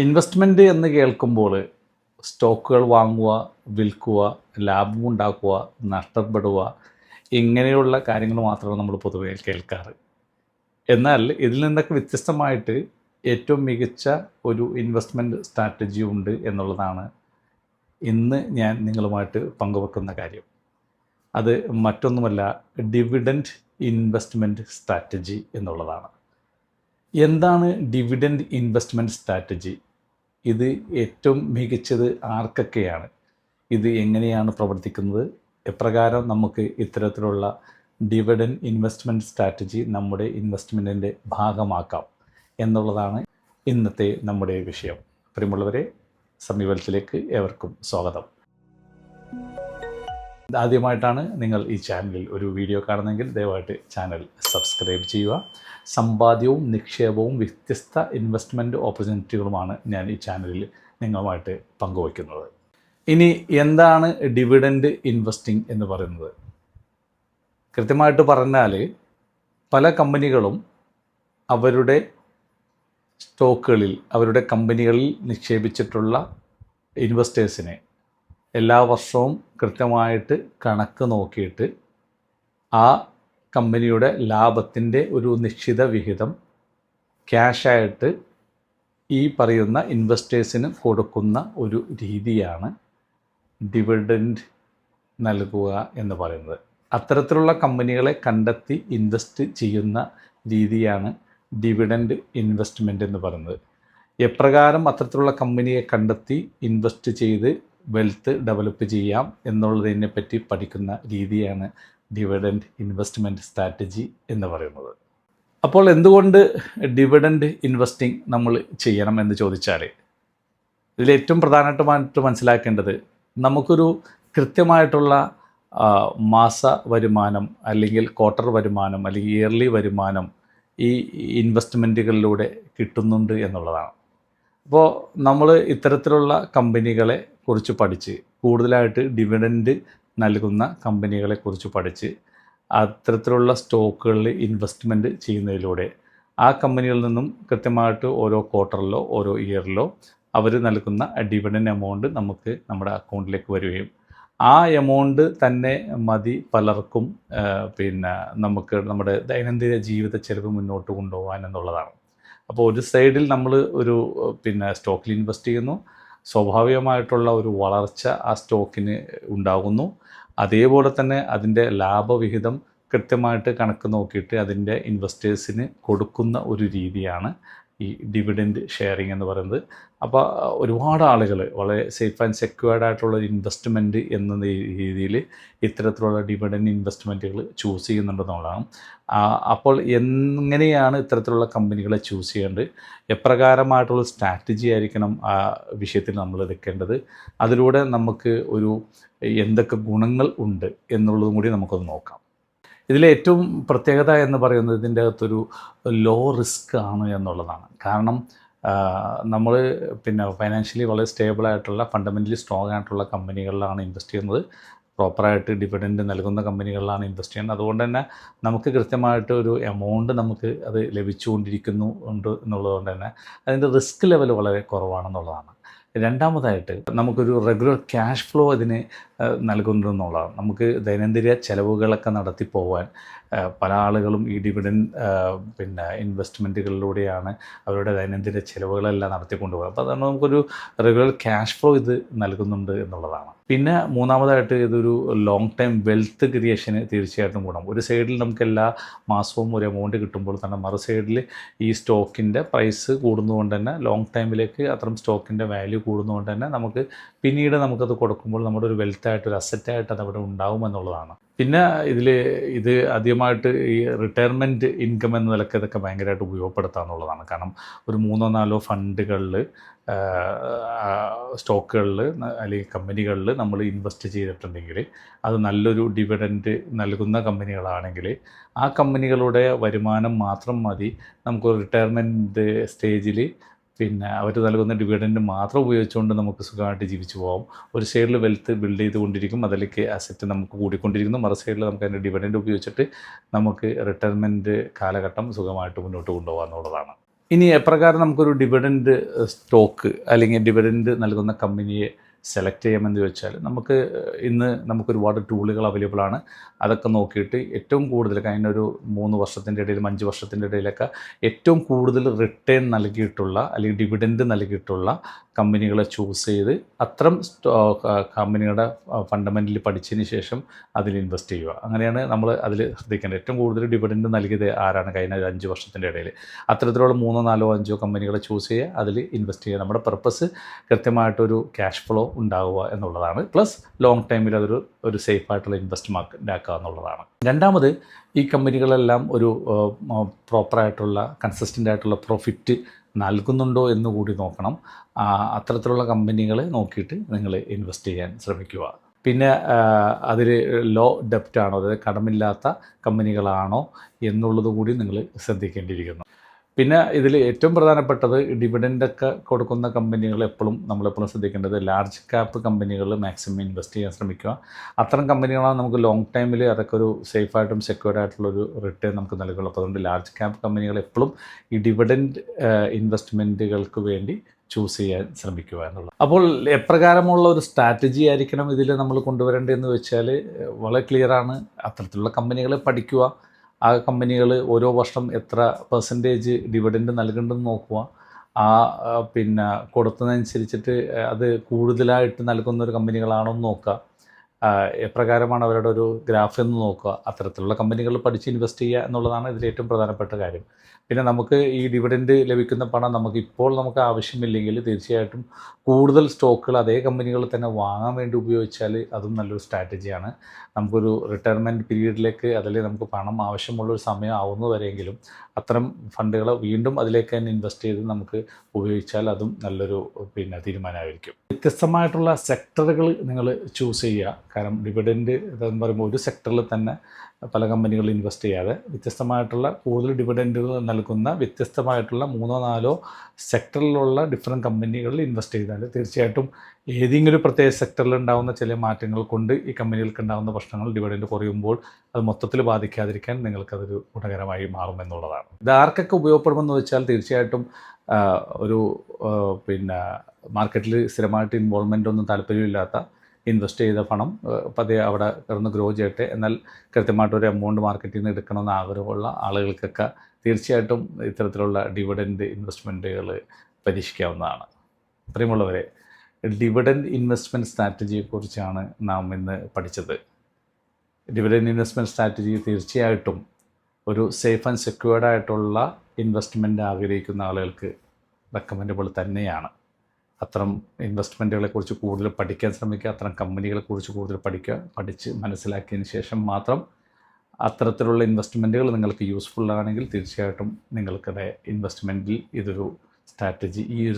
Investment എന്ന് കേൾക്കുമ്പോൾ സ്റ്റോക്കുകൾ വാങ്ങുക, വിൽക്കുക, ലാഭമുണ്ടാക്കുക, നഷ്ടപ്പെടുക, ഇങ്ങനെയുള്ള കാര്യങ്ങൾ മാത്രമാണ് നമ്മൾ പൊതുവേ കേൾക്കാറ്. എന്നാൽ ഇതിൽ നിന്നൊക്കെ വ്യത്യസ്തമായിട്ട് ഏറ്റവും മികച്ച ഒരു ഇൻവെസ്റ്റ്മെൻറ്റ് സ്ട്രാറ്റജി ഉണ്ട് എന്നുള്ളതാണ് ഇന്ന് ഞാൻ നിങ്ങളുമായിട്ട് പങ്കുവെക്കുന്ന കാര്യം. അത് മറ്റൊന്നുമല്ല, ഡിവിഡൻഡ് ഇൻവെസ്റ്റ്മെൻറ്റ് സ്ട്രാറ്റജി എന്നുള്ളതാണ്. എന്താണ് ഡിവിഡൻഡ് ഇൻവെസ്റ്റ്മെൻറ്റ് സ്ട്രാറ്റജി? ഇത് ഏറ്റവും മികച്ചത് ആർക്കൊക്കെയാണ്? ഇത് എങ്ങനെയാണ് പ്രവർത്തിക്കുന്നത്? എപ്രകാരം നമുക്ക് ഇത്തരത്തിലുള്ള ഡിവിഡൻഡ് ഇൻവെസ്റ്റ്മെൻറ്റ് സ്ട്രാറ്റജി നമ്മുടെ ഇൻവെസ്റ്റ്മെൻറ്റിൻ്റെ ഭാഗമാക്കാം എന്നുള്ളതാണ് ഇന്നത്തെ നമ്മുടെ വിഷയം. പ്രിയമുള്ളവരെ, സമീപനത്തിലേക്ക് ഏവർക്കും സ്വാഗതം. ആദ്യമായിട്ടാണ് നിങ്ങൾ ഈ ചാനലിൽ ഒരു വീഡിയോ കാണുന്നതെങ്കിൽ ദയവായിട്ട് ചാനൽ സബ്സ്ക്രൈബ് ചെയ്യുക. സമ്പാദ്യവും നിക്ഷേപവും വ്യത്യസ്ത ഇൻവെസ്റ്റ്മെൻറ്റ് ഓപ്പർച്യൂണിറ്റികളുമാണ് ഞാൻ ഈ ചാനലിൽ നിങ്ങളുമായിട്ട് പങ്കുവയ്ക്കുന്നത്. ഇനി എന്താണ് ഡിവിഡൻഡ് ഇൻവെസ്റ്റിംഗ് എന്ന് പറയുന്നത്? കൃത്യമായിട്ട് പറഞ്ഞാൽ പല കമ്പനികളും അവരുടെ സ്റ്റോക്കുകളിൽ, അവരുടെ കമ്പനികളിൽ നിക്ഷേപിച്ചിട്ടുള്ള ഇൻവെസ്റ്റേഴ്സിനെ എല്ലാ വർഷവും കൃത്യമായിട്ട് കണക്ക് നോക്കിയിട്ട് ആ കമ്പനിയുടെ ലാഭത്തിൻ്റെ ഒരു നിശ്ചിത വിഹിതം ക്യാഷായിട്ട് ഈ പറയുന്ന ഇൻവെസ്റ്റേഴ്സിന് കൊടുക്കുന്ന ഒരു രീതിയാണ് ഡിവിഡൻഡ് നൽകുക എന്ന് പറയുന്നത്. അത്തരത്തിലുള്ള കമ്പനികളെ കണ്ടെത്തി ഇൻവെസ്റ്റ് ചെയ്യുന്ന രീതിയാണ് ഡിവിഡൻഡ് ഇൻവെസ്റ്റ്മെൻറ്റ് എന്ന് പറയുന്നത്. എപ്രകാരം അത്തരത്തിലുള്ള കമ്പനിയെ കണ്ടെത്തി ഇൻവെസ്റ്റ് ചെയ്ത് വെൽത്ത് ഡെവലപ്പ് ചെയ്യാം എന്നുള്ളതിനെ പറ്റി പഠിക്കുന്ന രീതിയാണ് ഡിവിഡൻഡ് ഇൻവെസ്റ്റ്മെൻറ്റ് സ്ട്രാറ്റജി എന്ന് പറയുന്നത്. അപ്പോൾ എന്തുകൊണ്ട് ഡിവിഡൻഡ് ഇൻവെസ്റ്റിംഗ് നമ്മൾ ചെയ്യണം എന്ന് ചോദിച്ചാൽ, ഇതിലേറ്റവും പ്രധാനമായിട്ട് മനസ്സിലാക്കേണ്ടത്, നമുക്കൊരു കൃത്യമായിട്ടുള്ള മാസ വരുമാനം അല്ലെങ്കിൽ ക്വാർട്ടർ വരുമാനം അല്ലെങ്കിൽ ഇയർലി വരുമാനം ഈ ഇൻവെസ്റ്റ്മെൻറ്റുകളിലൂടെ കിട്ടുന്നുണ്ട് എന്നുള്ളതാണ്. അപ്പോൾ നമ്മൾ ഇത്തരത്തിലുള്ള കമ്പനികളെ കുറിച്ച് പഠിച്ച്, കൂടുതലായിട്ട് ഡിവിഡൻഡ് നൽകുന്ന കമ്പനികളെക്കുറിച്ച് പഠിച്ച് അത്തരത്തിലുള്ള സ്റ്റോക്കുകളിൽ ഇൻവെസ്റ്റ്മെൻറ്റ് ചെയ്യുന്നതിലൂടെ ആ കമ്പനികളിൽ നിന്നും കൃത്യമായിട്ട് ഓരോ ക്വാർട്ടറിലോ ഓരോ ഇയറിലോ അവർ നൽകുന്ന ഡിവിഡൻഡ് എമൗണ്ട് നമുക്ക് നമ്മുടെ അക്കൗണ്ടിലേക്ക് വരികയും ആ എമൗണ്ട് തന്നെ മതി പലർക്കും നമുക്ക് നമ്മുടെ ദൈനംദിന ജീവിത ചെലവ് മുന്നോട്ട് കൊണ്ടുപോകാൻ എന്നുള്ളതാണ്. അപ്പോൾ ഒരു സൈഡിൽ നമ്മൾ ഒരു സ്റ്റോക്കിൽ ഇൻവെസ്റ്റ് ചെയ്യുന്നു, സ്വാഭാവികമായിട്ടുള്ള ഒരു വളർച്ച ആ സ്റ്റോക്കിന് ഉണ്ടാകുന്നു. അതേപോലെ തന്നെ അതിൻ്റെ ലാഭവിഹിതം കൃത്യമായിട്ട് കണക്ക് നോക്കിയിട്ട് അതിൻ്റെ ഇൻവെസ്റ്റേഴ്സിന് കൊടുക്കുന്ന ഒരു രീതിയാണ് ഈ ഡിവിഡൻഡ് ഷെയറിംഗ് എന്ന് പറയുന്നത്. അപ്പോൾ ഒരുപാട് ആളുകൾ വളരെ സേഫ് ആൻഡ് സെക്യൂർഡ് ആയിട്ടുള്ള ഒരു ഇൻവെസ്റ്റ്മെൻറ്റ് എന്ന രീതിയിൽ ഇത്തരത്തിലുള്ള ഡിവിഡൻഡ് ഇൻവെസ്റ്റ്മെൻറ്റുകൾ ചൂസ് ചെയ്യുന്നുണ്ടെന്നുള്ളതാണ്. അപ്പോൾ എങ്ങനെയാണ് ഇത്തരത്തിലുള്ള കമ്പനികളെ ചൂസ് ചെയ്യേണ്ടത്, എപ്രകാരമായിട്ടുള്ള സ്ട്രാറ്റജി ആയിരിക്കണം ആ വിഷയത്തിൽ നമ്മൾ എടുക്കേണ്ടത്, അതിലൂടെ നമുക്ക് ഒരു എന്തൊക്കെ ഗുണങ്ങൾ ഉണ്ട് എന്നുള്ളതും കൂടി നമുക്കൊന്ന് നോക്കാം. ഇതിലെ ഏറ്റവും പ്രത്യേകത എന്ന് പറയുന്നത് ഇതിൻ്റെ അകത്തൊരു ലോ റിസ്ക് ആണ് എന്നുള്ളതാണ്. കാരണം നമ്മൾ ഫൈനാൻഷ്യലി വളരെ സ്റ്റേബിളായിട്ടുള്ള, ഫണ്ടമെൻ്റലി സ്ട്രോങ് ആയിട്ടുള്ള കമ്പനികളിലാണ് ഇൻവെസ്റ്റ് ചെയ്യുന്നത്, പ്രോപ്പറായിട്ട് ഡിവിഡൻഡ് നൽകുന്ന കമ്പനികളിലാണ് ഇൻവെസ്റ്റ് ചെയ്യുന്നത്. അതുകൊണ്ട് തന്നെ നമുക്ക് കൃത്യമായിട്ട് ഒരു എമൗണ്ട് നമുക്ക് അത് ലഭിച്ചുകൊണ്ടിരിക്കുന്നുണ്ട് എന്നുള്ളതുകൊണ്ട് തന്നെ അതിൻ്റെ റിസ്ക് ലെവൽ വളരെ കുറവാണെന്നുള്ളതാണ്. രണ്ടാമതായിട്ട് നമുക്കൊരു റെഗുലർ ക്യാഷ് ഫ്ലോ ഇതിന് നൽകുന്നതെന്നുള്ളതാണ്. നമുക്ക് ദൈനംദിന ചെലവുകളൊക്കെ നടത്തി പോകാൻ പല ആളുകളും ഈ ഡിവിഡൻഡ് ഇൻവെസ്റ്റ്മെൻറ്റുകളിലൂടെയാണ് അവരുടെ ദൈനംദിന ചെലവുകളെല്ലാം നടത്തിക്കൊണ്ടു പോകുക. അപ്പോൾ അതാണ് നമുക്കൊരു റെഗുലർ ക്യാഷ് ഫ്ലോ ഇത് നൽകുന്നുണ്ട് എന്നുള്ളതാണ്. പിന്നെ മൂന്നാമതായിട്ട് ഇതൊരു ലോങ് ടൈം വെൽത്ത് ക്രിയേഷന് തീർച്ചയായിട്ടും ഗുണം. ഒരു സൈഡിൽ നമുക്ക് എല്ലാ മാസവും ഒരു എമൗണ്ട് കിട്ടുമ്പോൾ തന്നെ മറു സൈഡിൽ ഈ സ്റ്റോക്കിൻ്റെ പ്രൈസ് കൂടുന്നതുകൊണ്ട് തന്നെ ലോങ് ടൈമിലേക്ക് അത്തരം സ്റ്റോക്കിൻ്റെ വാല്യൂ കൂടുന്നതുകൊണ്ട് തന്നെ നമുക്ക് പിന്നീട് നമുക്കത് കൊടുക്കുമ്പോൾ നമ്മുടെ ഒരു വെൽത്തായിട്ട്, ഒരു അസറ്റായിട്ട് അതവിടെ ഉണ്ടാകുമെന്നുള്ളതാണ്. പിന്നെ ഇത് ആദ്യമായിട്ട് ഈ റിട്ടയർമെൻറ്റ് ഇൻകം എന്ന നിലയ്ക്ക് ഇതൊക്കെ ഭയങ്കരമായിട്ട് ഉപയോഗപ്പെടുത്താമെന്നുള്ളതാണ്. കാരണം ഒരു 3-4 ഫണ്ടുകളിൽ, സ്റ്റോക്കുകളിൽ അല്ലെങ്കിൽ കമ്പനികളിൽ നമ്മൾ ഇൻവെസ്റ്റ് ചെയ്തിട്ടുണ്ടെങ്കിൽ അത് നല്ലൊരു ഡിവിഡൻഡ് നൽകുന്ന കമ്പനികളാണെങ്കിൽ ആ കമ്പനികളുടെ വരുമാനം മാത്രം മതി നമുക്ക് റിട്ടയർമെൻറ്റ് സ്റ്റേജിൽ അവർ നൽകുന്ന ഡിവിഡൻഡ് മാത്രം ഉപയോഗിച്ചുകൊണ്ട് നമുക്ക് സുഖമായിട്ട് ജീവിച്ചു പോകാം. ഒരു സൈഡിൽ വെൽത്ത് ബിൽഡ് ചെയ്തുകൊണ്ടിരിക്കും, അതിലേക്ക് അസറ്റ് നമുക്ക് കൂടിക്കൊണ്ടിരിക്കുന്നു, മറു സൈഡിൽ നമുക്ക് അതിൻ്റെ ഡിവിഡൻഡ് ഉപയോഗിച്ചിട്ട് നമുക്ക് റിട്ടയർമെൻറ്റ് കാലഘട്ടം സുഖമായിട്ട് മുന്നോട്ട് കൊണ്ടുപോകാമെന്നുള്ളതാണ്. ഇനി എപ്രകാരം നമുക്കൊരു ഡിവിഡൻഡ് സ്റ്റോക്ക് അല്ലെങ്കിൽ ഡിവിഡൻഡ് നൽകുന്ന കമ്പനിയെ സെലക്ട് ചെയ്യാമെന്ന് ചോദിച്ചാൽ, ഇന്ന് നമുക്കൊരുപാട് ടൂളുകൾ അവൈലബിൾ ആണ്. അതൊക്കെ നോക്കിയിട്ട് ഏറ്റവും കൂടുതൽ കഴിഞ്ഞ ഒരു 3 വർഷത്തിൻ്റെ ഇടയിലും 5 വർഷത്തിൻ്റെ ഇടയിലൊക്കെ ഏറ്റവും കൂടുതൽ റിട്ടേൺ നൽകിയിട്ടുള്ള അല്ലെങ്കിൽ ഡിവിഡൻഡ് നൽകിയിട്ടുള്ള കമ്പനികളെ ചൂസ് ചെയ്ത് അത്തരം കമ്പനികളുടെ ഫണ്ടമെൻ്റലി പഠിച്ചതിന് ശേഷം അതിൽ ഇൻവെസ്റ്റ് ചെയ്യുക. അങ്ങനെയാണ് നമ്മൾ അതിൽ ശ്രദ്ധിക്കേണ്ടത്. ഏറ്റവും കൂടുതൽ ഡിവിഡൻഡ് നൽകിയത് ആരാണ് കഴിഞ്ഞ ഒരു 5 വർഷത്തിൻ്റെ ഇടയിൽ. അത്തരത്തിലുള്ള 3, 4, 5 കമ്പനികളെ ചൂസ് ചെയ്യുക, അതിൽ ഇൻവെസ്റ്റ് ചെയ്യുക. നമ്മുടെ പർപ്പസ് കൃത്യമായിട്ടൊരു ക്യാഷ് ഫ്ലോ ഉണ്ടാവുക എന്നുള്ളതാണ്. പ്ലസ് ലോങ് ടൈമിൽ ഒരു സേഫായിട്ടുള്ള ഇൻവെസ്റ്റ്മെൻ്റ് ആക്കുക എന്നുള്ളതാണ്. രണ്ടാമത്, ഈ കമ്പനികളെല്ലാം ഒരു പ്രോപ്പറായിട്ടുള്ള കൺസിസ്റ്റൻ്റ് ആയിട്ടുള്ള പ്രോഫിറ്റ് നൽകുന്നുണ്ടോ എന്ന് കൂടി നോക്കണം. അത്തരത്തിലുള്ള കമ്പനികളെ നോക്കിയിട്ട് നിങ്ങൾ ഇൻവെസ്റ്റ് ചെയ്യാൻ ശ്രമിക്കുക. പിന്നെ അതിൽ ലോ ഡെപ്റ്റ് ആണോ, അതായത് കടമില്ലാത്ത കമ്പനികളാണോ എന്നുള്ളത് കൂടി നിങ്ങൾ ശ്രദ്ധിക്കേണ്ടിയിരിക്കുന്നു. പിന്നെ ഇതിൽ ഏറ്റവും പ്രധാനപ്പെട്ടത് ഡിവിഡൻഡൊക്കെ കൊടുക്കുന്ന കമ്പനികൾ നമ്മളെപ്പോഴും ശ്രദ്ധിക്കേണ്ടത് ലാർജ് ക്യാപ്പ് കമ്പനികൾ മാക്സിമം ഇൻവെസ്റ്റ് ചെയ്യാൻ ശ്രമിക്കുക. അത്തരം കമ്പനികളാണ് നമുക്ക് ലോങ് ടൈമിൽ അതൊക്കെ ഒരു സേഫായിട്ടും സെക്യൂർഡ് ആയിട്ടുള്ളൊരു റിട്ടേൺ നമുക്ക് നൽകുള്ളൂ. അപ്പോൾ അതുകൊണ്ട് ലാർജ് ക്യാപ്പ് കമ്പനികൾ എപ്പോഴും ഈ ഡിവിഡൻഡ് ഇൻവെസ്റ്റ്മെൻറ്റുകൾക്ക് വേണ്ടി ചൂസ് ചെയ്യാൻ ശ്രമിക്കുക എന്നുള്ളത്. അപ്പോൾ എപ്രകാരമുള്ള ഒരു സ്ട്രാറ്റജി ആയിരിക്കണം ഇതിൽ നമ്മൾ കൊണ്ടുവരേണ്ടതെന്ന് വെച്ചാൽ വളരെ ക്ലിയറാണ്. അത്തരത്തിലുള്ള കമ്പനികളെ പഠിക്കുക. ആ കമ്പനികൾ ഓരോ വർഷം എത്ര പെർസെൻറ്റേജ് ഡിവിഡൻഡ് നൽകുന്നുണ്ടെന്ന് നോക്കുക. പിന്നെ കൊടുത്തതനുസരിച്ചിട്ട് അത് കൂടുതലായിട്ട് നൽകുന്ന ഒരു കമ്പനികളാണോ എന്ന് നോക്കുക. എപ്രകാരമാണ് അവരുടെ ഒരു ഗ്രാഫ് എന്ന് നോക്കുക. അത്തരത്തിലുള്ള കമ്പനികൾ പഠിച്ച് ഇൻവെസ്റ്റ് ചെയ്യുക എന്നുള്ളതാണ് ഇതിൽ ഏറ്റവും പ്രധാനപ്പെട്ട കാര്യം. പിന്നെ നമുക്ക് ഈ ഡിവിഡൻഡ് ലഭിക്കുന്ന പണം നമുക്ക് ആവശ്യമില്ലെങ്കിൽ തീർച്ചയായിട്ടും കൂടുതൽ സ്റ്റോക്കുകൾ അതേ കമ്പനികൾ തന്നെ വാങ്ങാൻ വേണ്ടി ഉപയോഗിച്ചാൽ അതും നല്ലൊരു സ്ട്രാറ്റജിയാണ്. നമുക്കൊരു റിട്ടയർമെൻറ്റ് പീരീഡിലേക്ക് അതല്ലെങ്കിൽ നമുക്ക് പണം ആവശ്യമുള്ളൊരു സമയം ആവുന്നവരെങ്കിലും അത്തരം ഫണ്ടുകൾ വീണ്ടും അതിലേക്ക് തന്നെ ഇൻവെസ്റ്റ് ചെയ്ത് നമുക്ക് ഉപയോഗിച്ചാൽ അതും നല്ലൊരു തീരുമാനമായിരിക്കും. വ്യത്യസ്തമായിട്ടുള്ള സെക്ടറുകൾ നിങ്ങൾ ചൂസ് ചെയ്യുക. കാരണം ഡിവിഡൻഡ് എന്ന് പറയുമ്പോൾ ഒരു സെക്ടറിൽ തന്നെ പല കമ്പനികളിൽ ഇൻവെസ്റ്റ് ചെയ്യാതെ വ്യത്യസ്തമായിട്ടുള്ള കൂടുതൽ ഡിവിഡൻഡുകൾ നൽകുന്ന വ്യത്യസ്തമായിട്ടുള്ള 3, 4 സെക്ടറിലുള്ള ഡിഫറെൻറ്റ് കമ്പനികളിൽ ഇൻവെസ്റ്റ് ചെയ്താൽ തീർച്ചയായിട്ടും ഏതെങ്കിലും പ്രത്യേക സെക്ടറിൽ ഉണ്ടാകുന്ന ചില മാറ്റങ്ങൾ കൊണ്ട് ഈ കമ്പനികൾക്ക് ഉണ്ടാകുന്ന പ്രശ്നങ്ങൾ ഡിവിഡൻഡ് കുറയുമ്പോൾ അത് മൊത്തത്തിൽ ബാധിക്കാതിരിക്കാൻ നിങ്ങൾക്കതൊരു ഗുണകരമായി മാറുമെന്നുള്ളതാണ്. ഇത് ആർക്കൊക്കെ ഉപയോഗപ്പെടുമെന്ന് വെച്ചാൽ തീർച്ചയായിട്ടും ഒരു മാർക്കറ്റിൽ സ്ഥിരമായിട്ട് ഇൻവോൾവ്മെൻ്റ് ഒന്നും താല്പര്യമില്ലാത്ത ഇൻവെസ്റ്റ് ചെയ്ത പണം പതിയെ അവിടെ കിടന്ന് ഗ്രോ ചെയ്യട്ടെ, എന്നാൽ കൃത്യമായിട്ടൊരു എമൗണ്ട് മാർക്കറ്റിൽ നിന്ന് എടുക്കണമെന്ന് ആഗ്രഹമുള്ള ആളുകൾക്കൊക്കെ തീർച്ചയായിട്ടും ഇത്തരത്തിലുള്ള ഡിവിഡൻഡ് ഇൻവെസ്റ്റ്മെൻറ്റുകൾ പരീക്ഷിക്കാവുന്നതാണ്. പ്രിയമുള്ളവരെ, ഡിവിഡൻഡ് ഇൻവെസ്റ്റ്മെൻറ്റ് സ്ട്രാറ്റജിയെക്കുറിച്ചാണ് നാം ഇന്ന് പഠിച്ചത്. ഡിവിഡൻഡ് ഇൻവെസ്റ്റ്മെൻറ്റ് സ്ട്രാറ്റജി തീർച്ചയായിട്ടും ഒരു സേഫ് ആൻഡ് സെക്യൂർഡ് ആയിട്ടുള്ള ഇൻവെസ്റ്റ്മെൻറ്റ് ആഗ്രഹിക്കുന്ന ആളുകൾക്ക് റെക്കമെൻഡബിൾ തന്നെയാണ്. അത്തരം ഇൻവെസ്റ്റ്മെൻറ്റുകളെക്കുറിച്ച് കൂടുതൽ പഠിക്കാൻ ശ്രമിക്കുക. അത്തരം കമ്പനികളെക്കുറിച്ച് കൂടുതൽ പഠിച്ച് മനസ്സിലാക്കിയതിന് ശേഷം മാത്രം അത്തരത്തിലുള്ള ഇൻവെസ്റ്റ്മെൻറ്റുകൾ നിങ്ങൾക്ക് യൂസ്ഫുൾ ആണെങ്കിൽ തീർച്ചയായിട്ടും നിങ്ങൾക്കത് ഇൻവെസ്റ്റ്മെൻറ്റിൽ ഈ ഒരു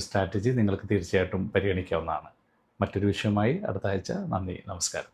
സ്ട്രാറ്റജി നിങ്ങൾക്ക് തീർച്ചയായിട്ടും പരിഗണിക്കാവുന്നതാണ്. മറ്റൊരു വിഷയമായി അടുത്ത ആഴ്ച. നന്ദി, നമസ്കാരം.